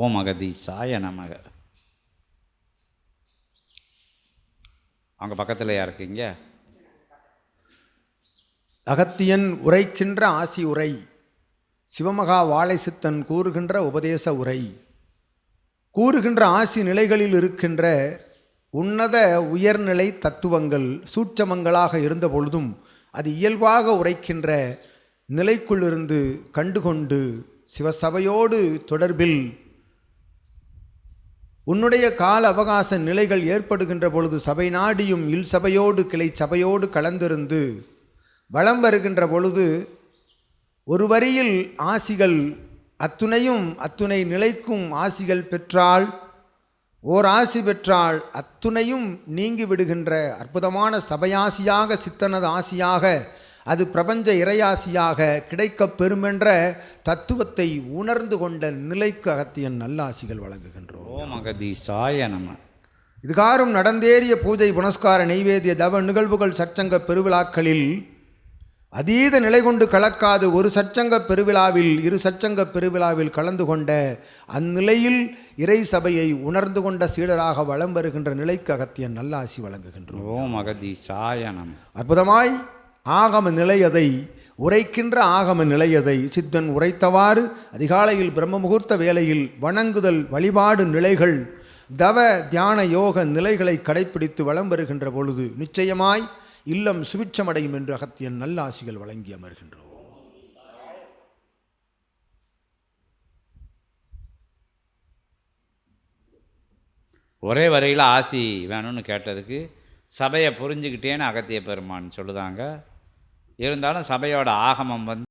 ஓம் அகதீசாய நமக. அவங்க பக்கத்தில் யாருக்கீங்க? அகத்தியன் உரைக்கின்ற ஆசி உரை, சிவமகா வாழை சித்தன் கூறுகின்ற உபதேச உரை, கூறுகின்ற ஆசி நிலைகளில் இருக்கின்ற உன்னத உயர்நிலை தத்துவங்கள் சூட்சமங்களாக இருந்த பொழுதும் அது இயல்பாக உரைக்கின்ற நிலைக்குள்ளிருந்து கண்டுகொண்டு சிவசபையோடு தொடர்பில் உன்னுடைய கால அவகாச நிலைகள் ஏற்படுகின்ற பொழுது சபை நாடியும் இல் சபையோடு கிளை சபையோடு கலந்திருந்து வளம் வருகின்ற பொழுது ஒரு வரியில் ஆசிகள் அத்துணை நிலைக்கும் ஆசிகள் பெற்றால், ஓர் ஆசி பெற்றால் அத்துணையும் நீங்கி விடுகின்ற அற்புதமான சபையாசியாக சித்தனது ஆசியாக அது பிரபஞ்ச இறையாசியாக கிடைக்கப் பெறுமென்ற தத்துவத்தை உணர்ந்து கொண்ட நிலைக்கு அகத்தியன் நல்லாசிகள் வழங்குகின்றோம். ஓம் அகதீசாய நம. இதுகாரும் நடந்தேறிய பூஜை புனஸ்கார நெய்வேத்திய தவ நிகழ்வுகள் சற்சங்க பெருவிழாக்களில் அதீத நிலை கொண்டு கலக்காது ஒரு சற்சங்க பெருவிழாவில் இரு சற்சங்க பெருவிழாவில் கலந்து கொண்ட அந்நிலையில் இறை சபையை உணர்ந்து கொண்ட சீடராக வலம் வருகின்ற நிலைக்கு அகத்தியன் நல்லாசி வழங்குகின்றோம். ஓம் அகதீசாய நம. அற்புதமாய் ஆகம நிலையதை உரைக்கின்ற ஆகம நிலையதை சித்தன் உரைத்தவாறு அதிகாலையில் பிரம்ம முகூர்த்த வேளையில் வணங்குதல் வழிபாடு நிலைகள் தவ தியான யோக நிலைகளை கடைப்பிடித்து வலம் வருகின்ற பொழுது நிச்சயமாய் இல்லம் சுபிட்சமடையும் என்று அகத்தியன் நல்லாசிகள் வழங்கி அமர்கின்றோம். ஒரே வரையில் ஆசி வேணும்னு கேட்டதுக்கு சபையை புரிஞ்சுக்கிட்டேன்னு அகத்திய பெருமான் சொல்லுதாங்க. இருந்தாலும் சபையோட ஆகமம்